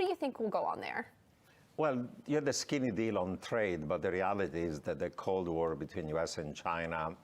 do you think will go on there? Well, you had the skinny deal on trade, but the reality is that the Cold War between US and China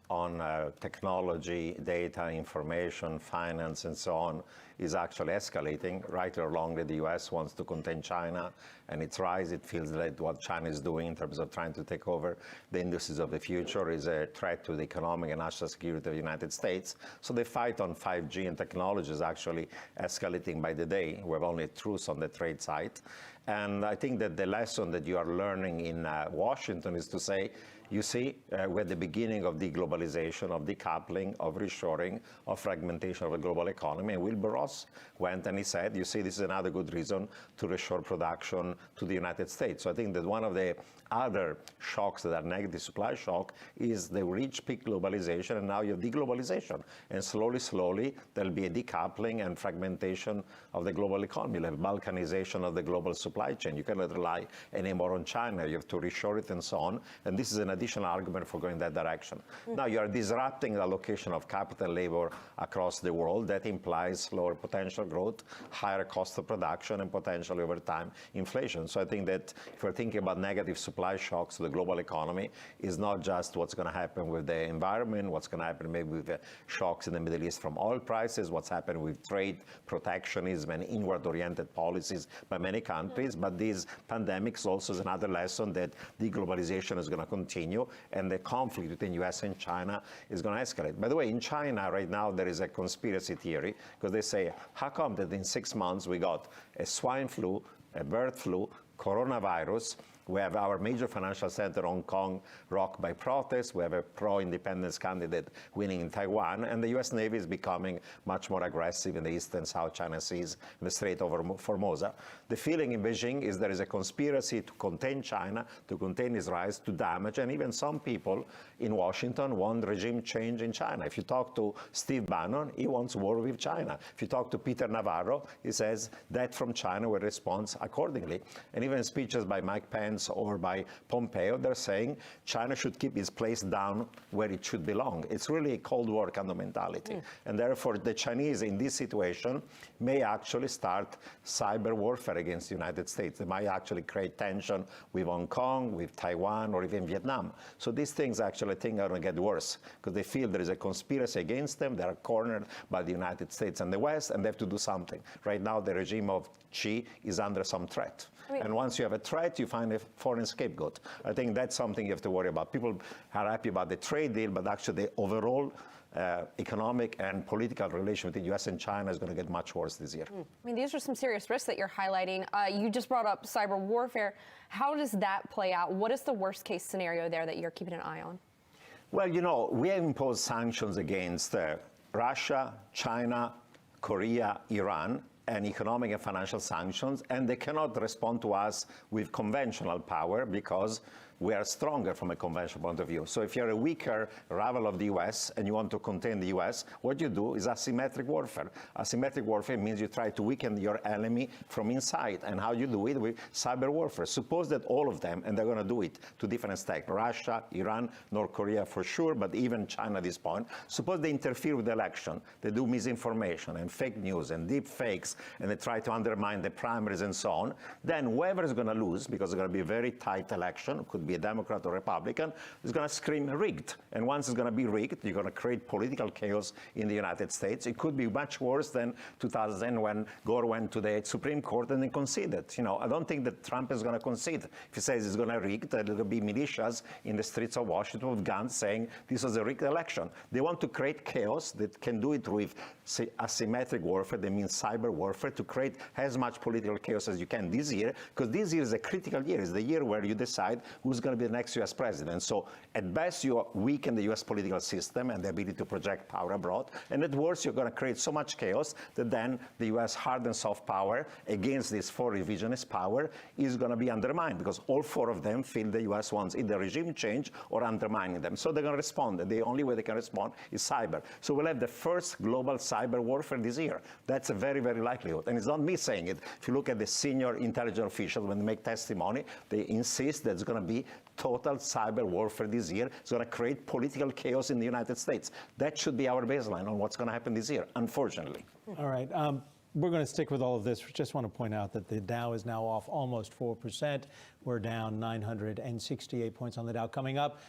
on technology, data, information, finance, and so on is actually escalating. Right or wrongly, the US wants to contain China, and it's right. It feels like what China is doing in terms of trying to take over the industries of the future is a threat to the economic and national security of the United States. So the fight on 5G and technology is actually escalating by the day. We have only a truce on the trade side. And I think that the lesson that you are learning in Washington is to say, you see, we're at the beginning of deglobalization, of decoupling, of reshoring, of fragmentation of the global economy. And Wilbur Ross went and he said, you see, this is another good reason to reshore production to the United States. So I think that one of the other shocks that are negative supply shock is the reach peak globalization, and now you have deglobalization. And slowly, slowly, there'll be a decoupling and fragmentation of the global economy. You'll have balkanization of the global supply chain. You cannot rely anymore on China. You have to reshore it and so on. And this is an additional argument for going that direction. Now, you are disrupting the allocation of capital labor across the world. That implies lower potential growth, higher cost of production, and potentially over time inflation. So I think that if we're thinking about negative supply shocks to the global economy, is not just what's going to happen with the environment, what's going to happen maybe with the shocks in the Middle East from oil prices, what's happening with trade, protectionism, and inward-oriented policies by many countries. But these pandemics also is another lesson that deglobalization is going to continue, and the conflict between US and China is going to escalate. By the way, in China right now there is a conspiracy theory, because they say, how come that in 6 months we got a swine flu, a bird flu, coronavirus? We have our major financial center, Hong Kong, rocked by protests. We have a pro-independence candidate winning in Taiwan. And the U.S. Navy is becoming much more aggressive in the East and South China Seas, in the Strait of Formosa. The feeling in Beijing is there is a conspiracy to contain China, to contain its rise, to damage. And even some people in Washington want regime change in China. If you talk to Steve Bannon, he wants war with China. If you talk to Peter Navarro, he says that from China will respond accordingly. And even speeches by Mike Pence or by Pompeo, they're saying China should keep its place down where it should belong. It's really a Cold War kind of mentality. And therefore, the Chinese in this situation may actually start cyber warfare against the United States. They might actually create tension with Hong Kong, with Taiwan, or even Vietnam. So these things actually, I think, are going to get worse, because they feel there is a conspiracy against them. They are cornered by the United States and the West, and they have to do something. Right now, the regime of Xi is under some threat. And once you have a threat, you find a foreign scapegoat. I think that's something you have to worry about. People are happy about the trade deal, but actually the overall economic and political relation between the U.S. and China is going to get much worse this year. I mean, these are some serious risks that you're highlighting. You just brought up cyber warfare. How does that play out? What is the worst case scenario there that you're keeping an eye on? Well, you know, we have imposed sanctions against Russia, China, Korea, Iran, and economic and financial sanctions, and they cannot respond to us with conventional power because we are stronger from a conventional point of view. So if you're a weaker rival of the US and you want to contain the US, what you do is asymmetric warfare. Asymmetric warfare means you try to weaken your enemy from inside. And how you do it? With cyber warfare. Suppose that all of them, and they're going to do it to different extents, Russia, Iran, North Korea for sure, but even China at this point, suppose they interfere with the election. They do misinformation and fake news and deep fakes, and they try to undermine the primaries and so on. Then whoever is going to lose, because it's going to be a very tight election, could be a Democrat or Republican, is going to scream rigged. And once it's going to be rigged, you're going to create political chaos in the United States. It could be much worse than 2000 when Gore went to the Supreme Court and then conceded. You know, I don't think that Trump is going to concede. If he says he's going to rig, there will be militias in the streets of Washington with guns saying this was a rigged election. They want to create chaos. They can do it with asymmetric warfare. They mean cyber warfare, to create as much political chaos as you can this year, because this year is a critical year. It's the year where you decide who's going to be the next U.S. president. So at best, you weaken the U.S. political system and the ability to project power abroad. And at worst, you're going to create so much chaos that then the U.S. hard and soft power against this foreign revisionist power is going to be undermined, because all four of them feel the U.S. wants either regime change or undermining them. So they're going to respond. And the only way they can respond is cyber. So we'll have the first global cyber warfare this year. That's a very, very likelihood. And it's not me saying it. If you look at the senior intelligence officials, when they make testimony, they insist that it's going to be total cyber warfare this year. It's going to create political chaos in the United States. That should be our baseline on what's going to happen this year, unfortunately. All right. we're going to stick with all of this. Just want to point out that the Dow is now off almost 4%. We're down 968 points on the Dow. Coming up,